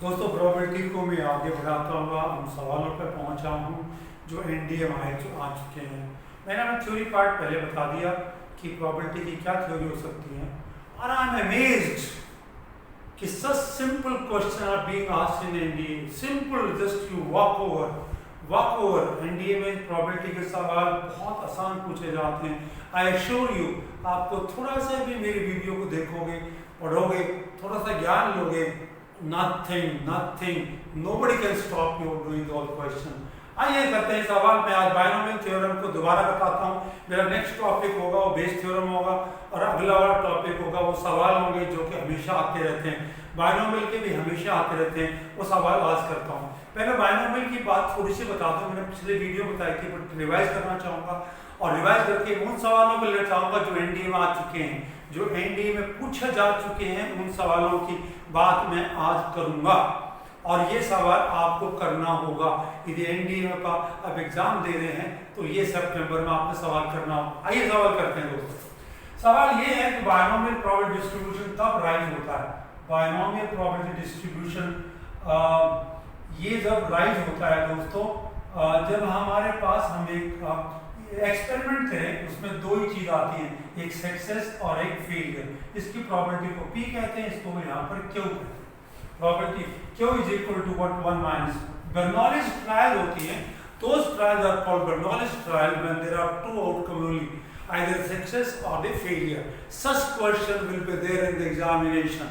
दोस्तों प्रोबेबिलिटी को मैं आगे बढ़ाता हुआ उन सवालों पर पहुंचा हूं जो एनडीए में आ चुके हैं। मैंने थ्योरी पार्ट पहले बता दिया कि प्रोबेबिलिटी की क्या थ्योरी हो सकती है, और आई एम अमेज्ड कि such simple question are being asked in NDA. Simple, just you walk over. NDA में प्रोबेबिलिटी के सवाल बहुत आसान पूछे जाते हैं। आई एश्योर यू, आपको थोड़ा सा भी मेरी वीडियो को देखोगे, पढ़ोगे, थोड़ा सा ज्ञान लोगे, nothing, nobody can stop you doing all question. आइए करते हैं सवाल। मैं आज बायनोमियल थ्योरम को दोबारा बताता हूँ। मेरा नेक्स्ट टॉपिक होगा वो बेस थ्योरम होगा, और अगला वाला टॉपिक होगा वो सवाल होंगे जो कि हमेशा आते रहते हैं, बायनोमियल के भी हमेशा आते रहते हैं, वो सवाल आज करता हूँ। पहले बायनोमियल की बात थोड़ी सी बता दूँ, मैंने पिछले वीडियो बताई थी, बट रिवाइज करना चाहूँगा, और रिवाइज करके उन सवालों को लेना चाहूँगा जो एनडीए में आ चुके हैं, जो एनडीए में पूछे जा चुके हैं। उन सवालों की बात मैं आज करूँगा, और ये सवाल आपको करना होगा। यदि एनडीए का आप एग्जाम दे रहे हैं तो ये सितंबर में आपको सवाल करना होगा। आइए सवाल करते हैं दोस्तों। सवाल ये है कि बायनोमियल प्रोबेबिलिटी डिस्ट्रीब्यूशन कब राइज होता है। बायनोमियल प्रोबेबिलिटी डिस्ट्रीब्यूशन ये जब राइज होता है दोस्तों, जब हमारे पास हम एक एक्सपेरिमेंट करें, उसमें दो ही चीज आती है, एक सक्सेस और एक फेलियर। इसकी प्रोबेबिलिटी को पी कहते हैं, इसको यहाँ पर क्यू कहते हैं। Probability Q is equal to what? 1 minus Bernoulli's trial होती है। Those trials are called Bernoulli's trial when there are two outcomes only, either success or the failure. Such question will be there in the examination.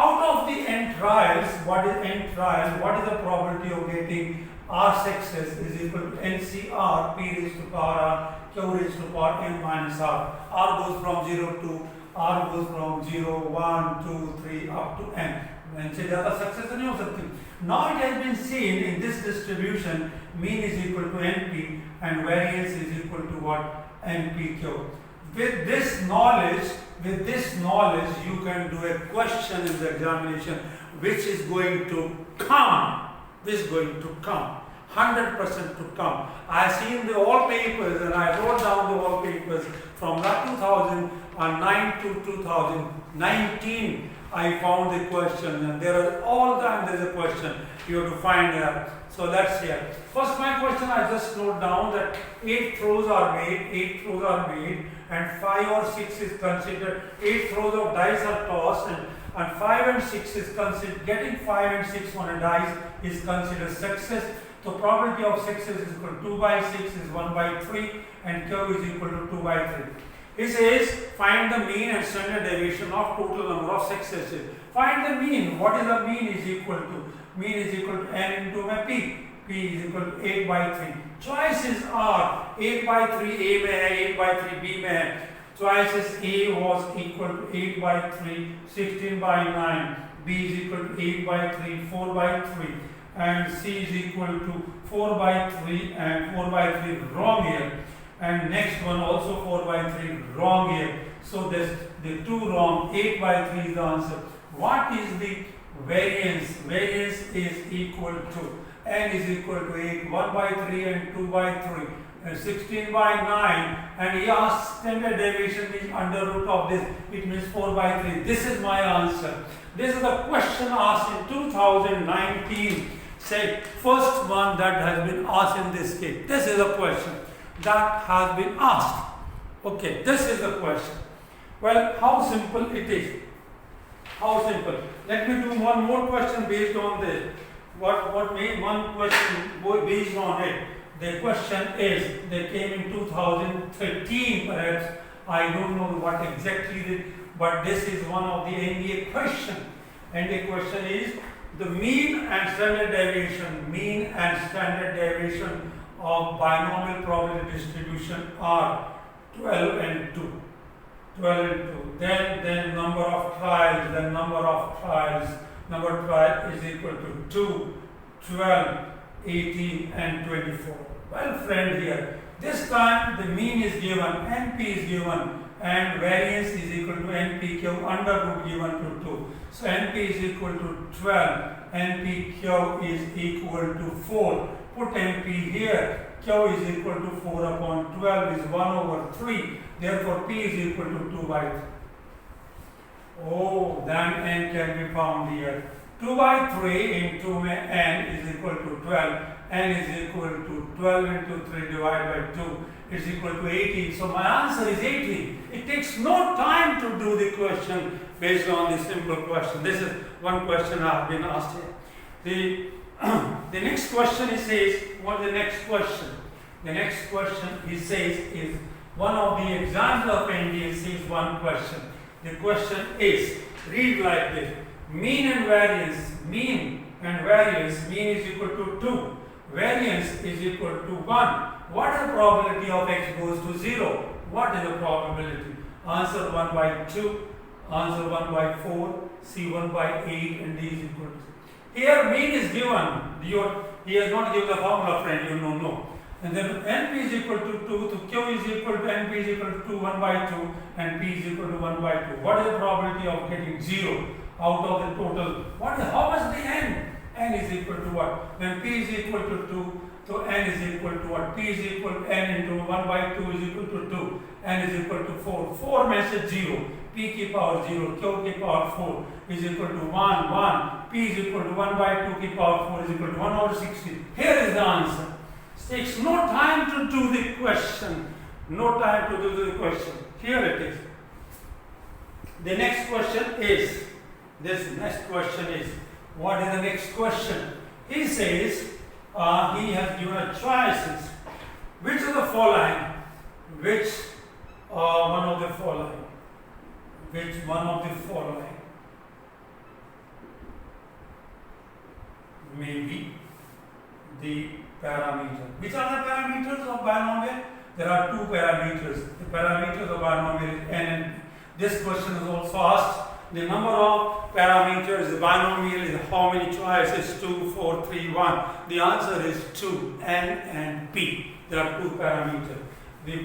Out of the n trials, what is n trial? What is the probability of getting R success is equal to NCR P raised to power R Q raised to power n minus R. R goes from 0 to R goes from 0, 1, 2, 3 up to n. इनसे ज्यादा success नहीं हो सकती। Now it has been seen in this distribution, mean is equal to NP and variance is equal to what? NPQ. With this knowledge, you can do a question in the examination, which is going to come. 100% to come. I seen the all papers and I wrote down the all papers from 2009 to 2019. I found the question, and there are all time there is a question you have to find out. So let's hear. First, my question I just wrote down that 8 throws are made, and 5 or 6 is considered. 8 throws of dice are tossed, and 5 and 6 is considered. Getting 5 and 6 on a dice is considered success. So probability of success is equal to 2 by 6 is 1 by 3, and Q is equal to 2 by 3. It says find the mean and standard deviation of total number of successes. Find the mean. What is the mean is equal to? Mean is equal to n into my p. P is equal to 8 by 3. Choices are 8 by 3 A में है, 8 by 3 B में है. Choices A was equal to 8 by 3, 16 by 9. B is equal to 8 by 3, 4 by 3. And C is equal to 4 by 3 and 4 by 3 wrong here. And next one also 4 by 3 wrong here. So there's the two wrong. 8 by 3 is the answer. What is the variance? Variance is equal to n is equal to 8, 1 by 3 and 2 by 3 and 16 by 9, and he asks standard deviation is under root of this, it means 4 by 3. This is my answer. This is the question asked in 2019. Say first one that has been asked in this case. This is a question that has been asked. Okay, this is the question. Well, how simple it is. How simple. Let me do one more question based on this. What made one question based on it? The question is, they came in 2013 perhaps. I don't know what exactly, but this is one of the NDA question. And the question is the mean and standard deviation of binomial probability distribution are 12 and 2. Then number of trials, number of trials is equal to 2, 12, 18 and 24. Well friend, here this time the mean is given, NP is given, and variance is equal to NPQ under root given to 2. So NP is equal to 12, NPQ is equal to 4. Put NP here. Q is equal to 4 upon 12 is 1 over 3. Therefore, P is equal to 2 by 3. Oh, then n can be found here. 2 by 3 into n is equal to 12. N is equal to 12 into 3 divided by 2 is equal to 18. So my answer is 18. It takes no time to do the question based on this simple question. This is one question I have been asked here. The next question it says, what is the next question? The next question it says is one of the examples of NDA says one question. The question is, read like this: mean and variance, mean is equal to 2, variance is equal to 1. What is the probability of x goes to 0? What is the probability? Answer 1 by 2, answer 1 by 4, C 1 by 8, and D is equal to 0. Here mean is given. He has not given the formula, friend, you know, no. And then NP is equal to 2, so Q is equal to NP is equal to 2, 1 by 2, and P is equal to 1 by 2. What is the probability of getting 0 out of the total? How much the N? N is equal to what? When P is equal to 2, so N is equal to what? P is equal to N into 1 by 2 is equal to 2. N is equal to 4. 4 means 0. P की power 0, Q की power 4 is equal to 1, 1. P is equal to 1 by 2 की power 4 is equal to 1 over 60. Here is the answer. It takes no time to do the question. No time to do the question. Here it is. The next question is, what is the next question? He says, he has given a choices. Which of the following? Which one of the following? Which one of the following? Maybe the parameter. Which are the parameters of binomial? There are two parameters. The parameters of binomial is n and p. This question is also asked. The number of parameters, the binomial is how many choices? 2, 4, 3, 1. The answer is 2, n and p. There are two parameters. The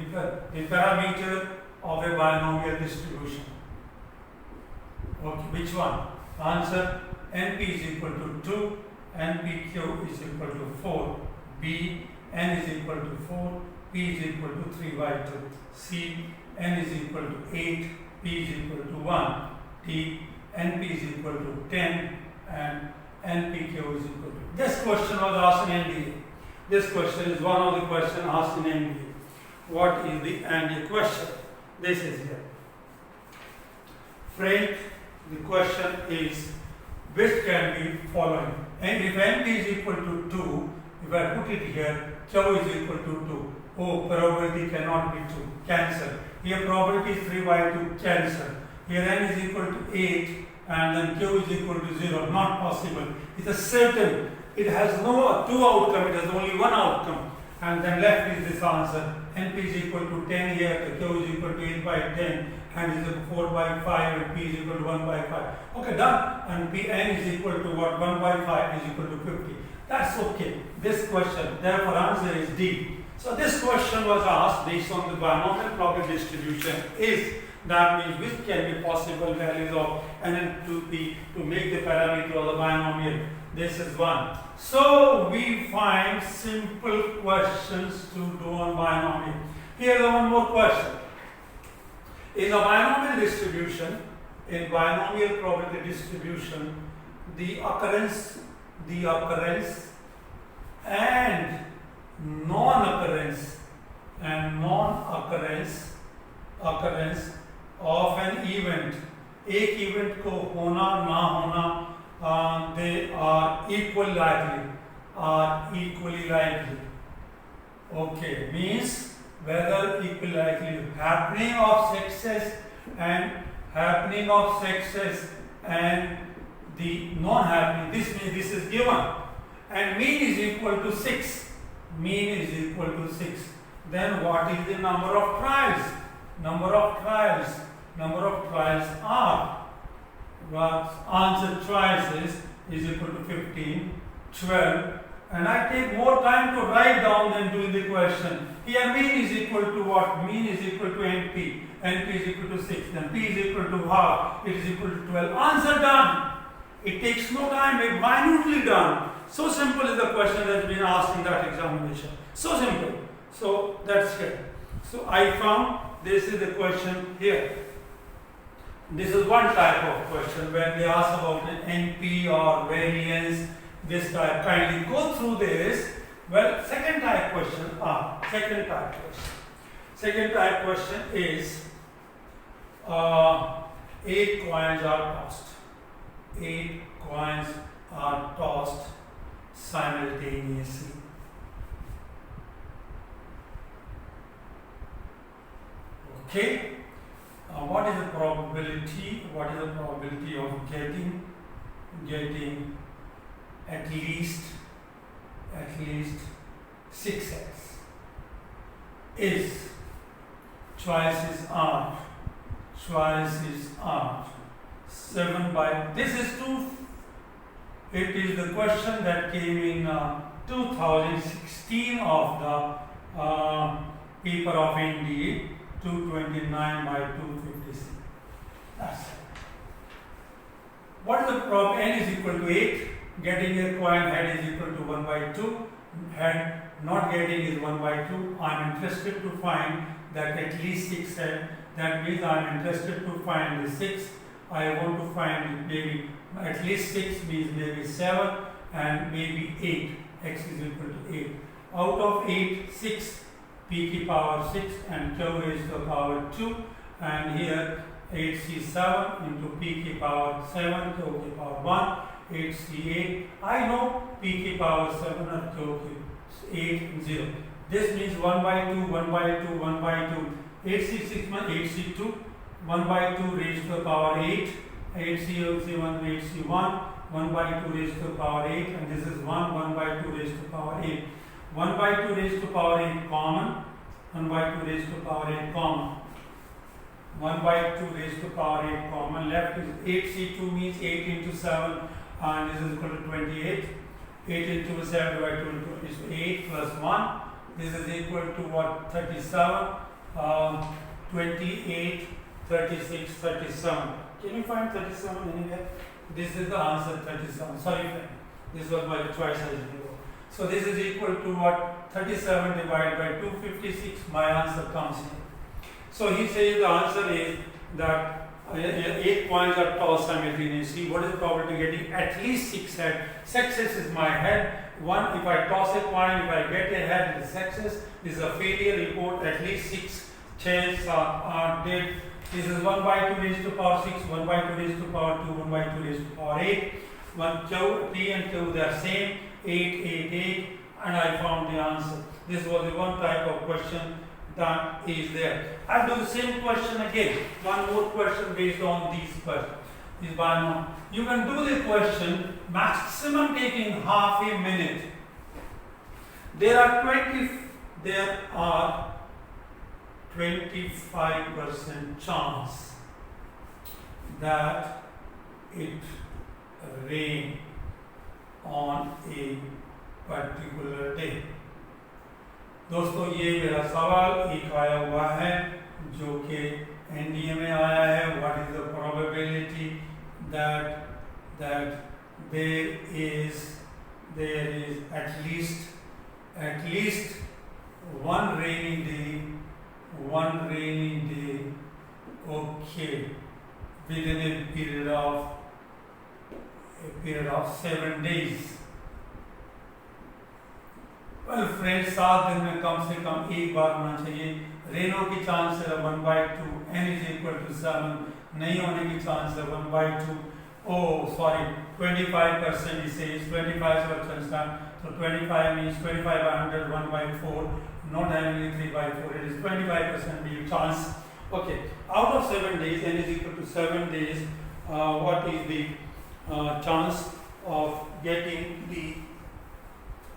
parameter of a binomial distribution. Okay, which one? Answer: np is equal to 2, npq is equal to 4, b, n is equal to 4, p is equal to 3 by 2, c, n is equal to 8, p is equal to 1, d, np is equal to 10, and npq is equal to. This question was asked in NDA. This question is one of the questions asked in NDA. What is the NDA question? This is here. Frank, the question is, which can be following? And if np is equal to 2, if I put it here, q is equal to 2. Oh, probability cannot be 2. Cancel. Here probability is 3 by 2. Cancel. Here n is equal to 8 and then q is equal to 0. Not possible. It is certain. It has no two outcome. It has only one outcome. And then left is this answer. np is equal to 10 here. The q is equal to 8 by 10. And is equal to 4 by 5 and p is equal to 1 by 5. Okay, done. And n is equal to what? 1 by 5 is equal to 50. That's okay. This question, therefore answer is D. So this question was asked based on the binomial probability distribution is, that means which can be possible values of n to make the parameter of the binomial. This is one. So we find simple questions to do on binomial. Here is one more question. In a binomial distribution, in binomial probability distribution, the occurrence and non-occurrence of an event, एक event को होना ना होना, they are equally likely. Okay, means whether equally likely happening of success and the non-happening. This means this is given, and mean is equal to 6. Then what is the number of trials? Number of trials are, what answer choices is equal to 15, 12, and I take more time to write down than doing the question. Here mean is equal to what? Mean is equal to NP. NP is equal to 6. Then P is equal to half. It is equal to 12. Answer done. It takes no time. It's minutely done. So simple is the question that has been asked in that examination. So simple. So that's it. So I found this is the question here. This is one type of question when they ask about an NP or variance, this type. Kindly go through this. Well, second type question is 8 coins are tossed. 8 coins are tossed simultaneously. Okay. What is the probability? What is the probability of getting at least 6x? Is choices are 7 by this is 2. It is the question that came in 2016 of the paper of NDA 229 by 256. That's it. What is the problem? N is equal to 8. Getting a coin head is equal to 1 by 2. Head not getting is 1 by 2. I am interested to find that at least 6 head. That means I am interested to find the 6. I want to find maybe at least 6 means maybe 7 and maybe 8. X is equal to 8. Out of 8, 6 p की power 6 and q raised to the power 2, and here 8c7 into p की power 7 q की power 1, 8c8. I know p की power 7 and q की 8 0. This means 1 by 2, 1 by 2, 1 by 2. 8c6 means 8c2. 1 by 2 raised to the power 8. 8c1 8c1. 1 by 2 raised to the power 8, and this is 1 by 2 raised to the power 8. 1 by 2 raised to the power 8 common. 1 by 2 raised to the power 8 common. 1 by 2 raised to the power 8 common. Left is 8c2 means 8 into 7, and this is equal to 28. 8 into 7 divided by 2 is 8 plus 1. This is equal to what? 37. 28, 36, 37. Can you find 37 anywhere? This is the answer, 37. Sorry, friend. This was my choice as before. So this is equal to what? 37 divided by 256. My answer comes here. So he says the answer is that 8 coins are tossed simultaneously. What is the probability of getting at least 6 head? Success is my head. One, if I toss a coin, if I get a head, it is success. This is a failure report. At least 6 chances are dead. This is 1 by 2 raised to the power 6, 1 by 2 raised to the power 2, 1 by 2 raised to the power 8. 1 q, p and q, they are same. 8, 8, 8, and I found the answer. This was the one type of question that is there. I'll do the same question again. One more question based on these questions. This binomial. You can do the question maximum taking half a minute. There are 25% chance that it rain on a particular day. दोस्तों ये मेरा सवाल एक आया हुआ है जो कि NDA में आया है. What is the probability that there is at least one rainy day, okay, within a period of 7 days. Well friends, 7 दिन में कम से कम एक बार होना चाहिए. रेनो की चांस है 1 by 2, n is equal to 7. नहीं होने की चांस है 1 by 2. Oh sorry, 25% he says 25%. So 25 means 25 by 100, 1 by 4. Not having 3 by 4. It is 25% the chance. Okay, out of 7 days, n is equal to 7 days. What is the chance of getting the?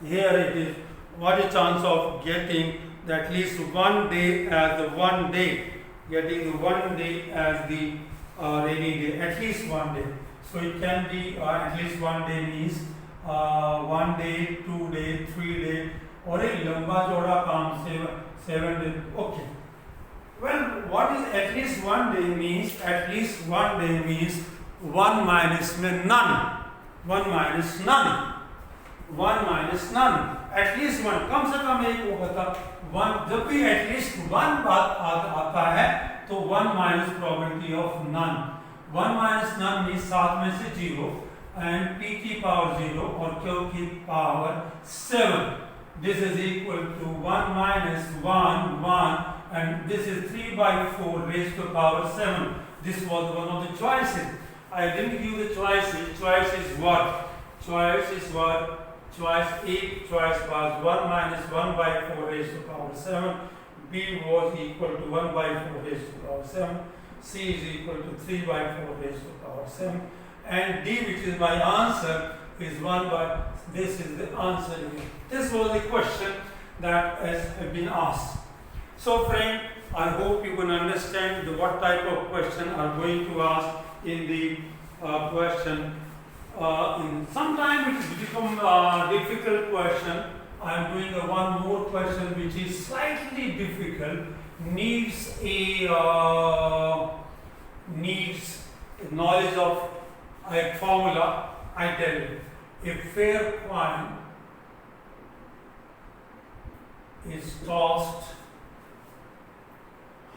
Here it is. What is chance of getting at least 1 day as the 1 day? Getting the 1 day as the rainy day. At least 1 day. So it can be at least 1 day means 1 day, 2 day, 3 day, or a lamba joda काम 7 day. Okay. Well, what is at least 1 day means? At least 1 day means 1 minus none. 1 minus none. 1 minus none. At least 1. कम से कम एक होगा था 1. जब भी at least 1 बात आता है तो 1 minus probability of none. 1 minus none means 7 में से 0 and p की पावर 0 और q की power 7. This is equal to 1 minus 1 1 and this is 3 by 4 raised to power 7. This was one of the choices. I didn't give the choices. Choice is what? Choice is what? Choice A. Choice was 1 minus 1 by 4 raised to power 7. B was equal to 1 by 4 raised to power 7. C is equal to 3 by 4 raised to power 7. And D, which is my answer, is 1 by, this is the answer here. This was the question that has been asked. So friend, I hope you can understand what type of question are going to ask in the question. In some time it has become a difficult question. I am doing one more question which is slightly difficult, needs knowledge of a formula. I tell you, a fair coin is tossed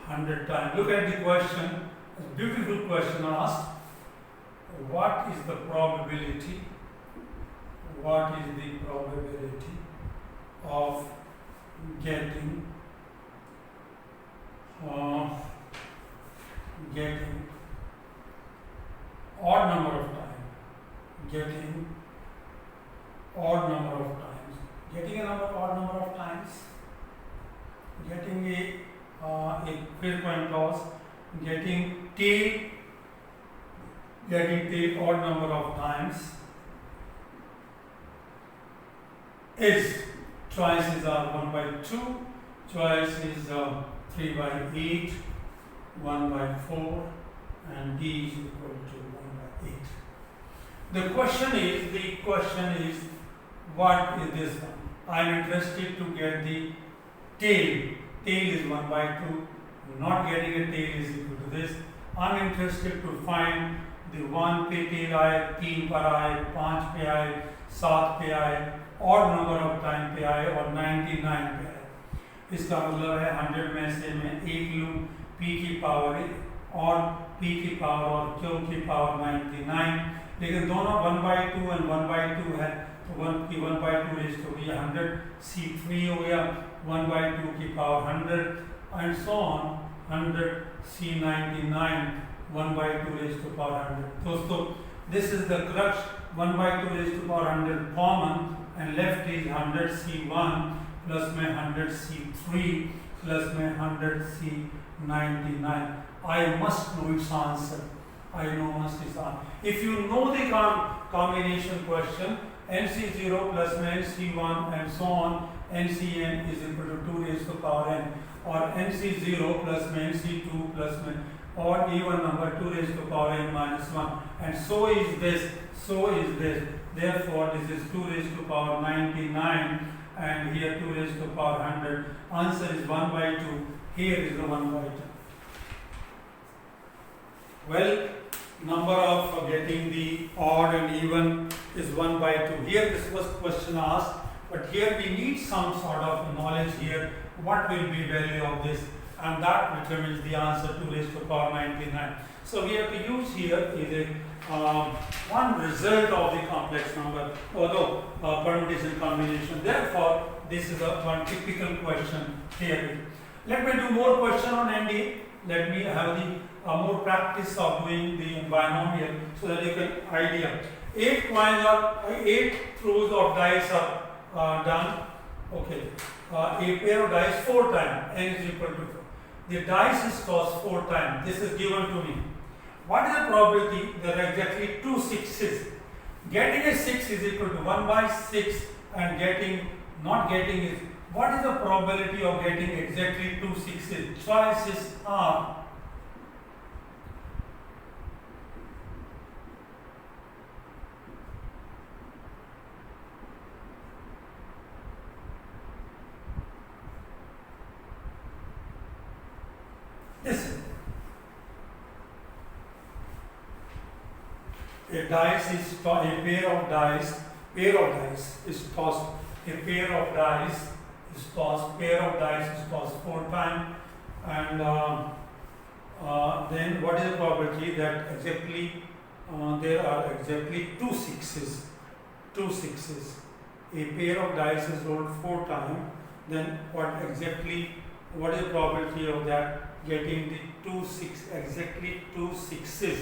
100 times. Look at the question, a beautiful question asked. What is the probability? What is the probability of getting odd number of times, getting odd number of times, getting a odd number of times, getting a fair coin toss, getting tail odd number of times, is choices are 1 by 2, choice is 3 by 8, 1 by 4, and D is equal to 1 by 8. The question is, what is this one? I am interested to get the tail. Tail is 1 by 2. Not getting a tail is equal to this. I am interested to find the 1 पे tail आए, 3 पर आए, 5 पे आए, 7 पे आए, odd number of time पे आए और 99 पे आए. इसका मतलब है 100 में से मैं 1 लूँ, p की पावर और p की पावर और q की पावर 99, लेकिन दोनों 1 by 2 and 1 by 2 है, तो 1 by 2 रेज़ हो गया 100, c3 हो गया 1 by 2 की power 100 and so on, 100 c99 1 by 2 raised to power 100. दोस्तों, this is the crux. 1 by 2 raised to power 100 common and left is 100 c1 plus में 100 c3 plus में 100 c99. I must know its answer. I know must its answer. If you know the combination question, NC0 plus में NC1 and so on, NCn is equal to 2 raised to power n, or NC0 plus में NC2 plus में or even number 2 raised to power n minus 1, and so is this, therefore this is 2 raised to power 99 and here 2 raised to power 100. Answer is 1 by 2, here is the 1 by 2. Well, number of getting the odd and even is 1 by 2. Here this was question asked, but here we need some sort of knowledge here, what will be value of this, and that determines the answer 2 raised to power 99. So we have to use here is a one result of the complex number, although permutation combination. Therefore, this is a one typical question here. Let me do more question on NDA. Let me have the more practice of doing the binomial so that you can idea. 8 coins or 8 throws of dice are done. Okay, a pair of dice 4 times, n is equal to 4. The dice is tossed 4 times. This is given to me. What is the probability? There are exactly 2 sixes. Getting a 6 is equal to 1 by 6 and not getting is, what is the probability of getting exactly 2 sixes? Choices are this. A dice is a pair of dice is tossed. A pair of dice is tossed 4 times, and then what is the probability that exactly there are exactly two sixes? Two sixes. A pair of dice is rolled 4 times. Then what is the probability of that getting the exactly two sixes?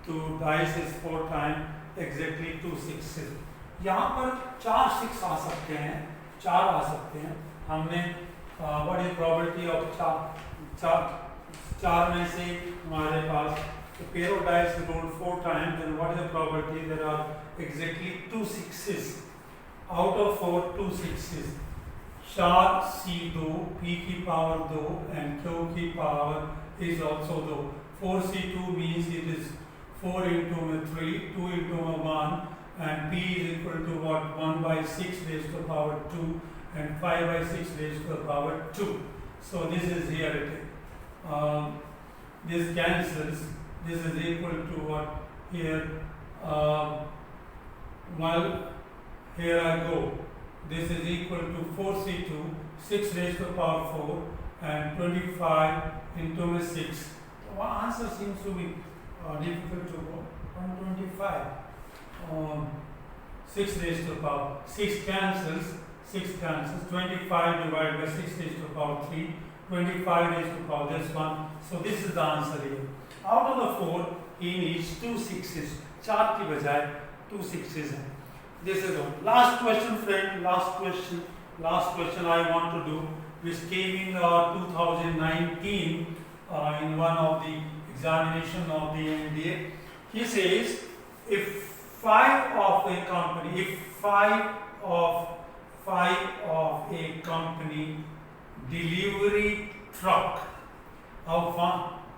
Two dice is 4 times, exactly two sixes. यहाँ पर 4 6 आ सकते हैं, 4 आ सकते हैं. हमने what is probability of चार में से हमारे पास a pair of dice is rolled 4 times, then what is the probability there are exactly two sixes? Out of 4, 2 sixes. 4 C2, P की power 2 and Q की power is also 2. 4C2 means it is 4 into 3, 2 into 1, and P is equal to what? 1 by 6 raised to the power 2 and 5 by 6 raised to the power 2. So this is here it is. This cancels. This is equal to what? Here. Well, here I go. This is equal to 4C2, 6 raised to the power 4 and 25 into 6. One answer seems to be difficult to go. 125. 6 raised to the power 6 cancels. 25 divided by 6 raised to the power 3. 25 raised to the power this one. So this is the answer here. Out of the 4, he needs 2 sixes. 4 की बजाय 2 sixes हैं. This is all. Last question, friend. Last question I want to do, which came in 2019 in one of the examination of the NDA. He says, if 5 of a company delivery truck, of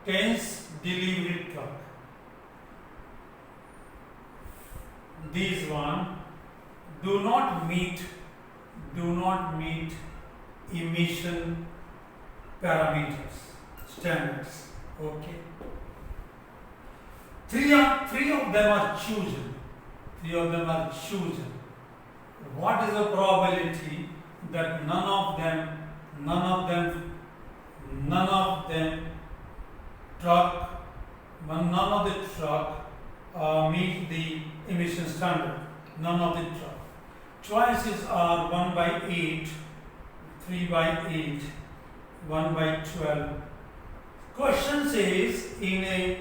10th delivery truck, these one do not meet emission parameters standards. Okay, three of them are chosen. What is the probability that none of the truck meet the emission standard? None of the truck. Choices are 1 by 8, 3 by 8, 1 by 12. Question says in a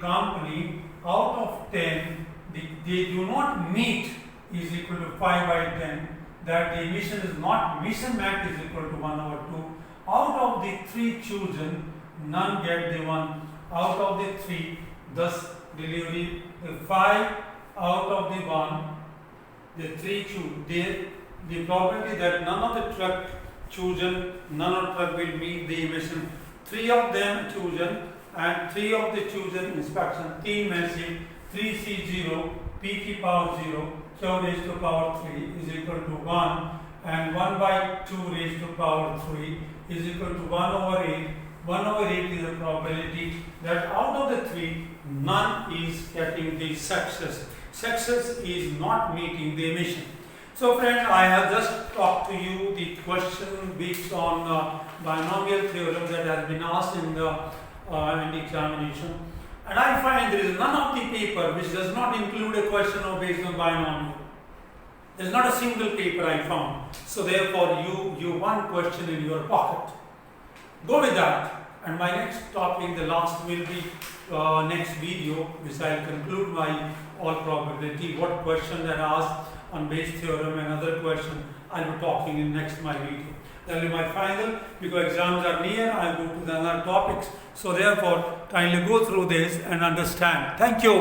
company, out of 10, they do not meet is equal to 5 by 10. That the emission max is equal to 1/2. Out of the 3 chosen, none get the 1. Out of the 3, thus delivery the 5 out of the 1. The 3 choose. The probability that none of the truck chosen, none of the truck will meet the emission. 3 of them chosen and 3 of the chosen inspection. 3 में से 3C0, P की power 0, Q raised to power 3 is equal to 1 and 1 by 2 raised to power 3 is equal to 1/8. 1/8 is the probability that out of the 3, none is getting the success. Success is not meeting the emission. So friend, I have just talked to you the question based on binomial theorem that has been asked in the examination. And I find there is none of the paper which does not include a question of based on binomial. There is not a single paper I found. So therefore you one question in your pocket. Go with that. And my next topic, the last, will be next video, which I will conclude my all probability. What question that asked on Bayes theorem and other question I will be talking in next my video. That will be my final, because exams are near. I go to the other topics. So therefore, kindly go through this and understand. Thank you.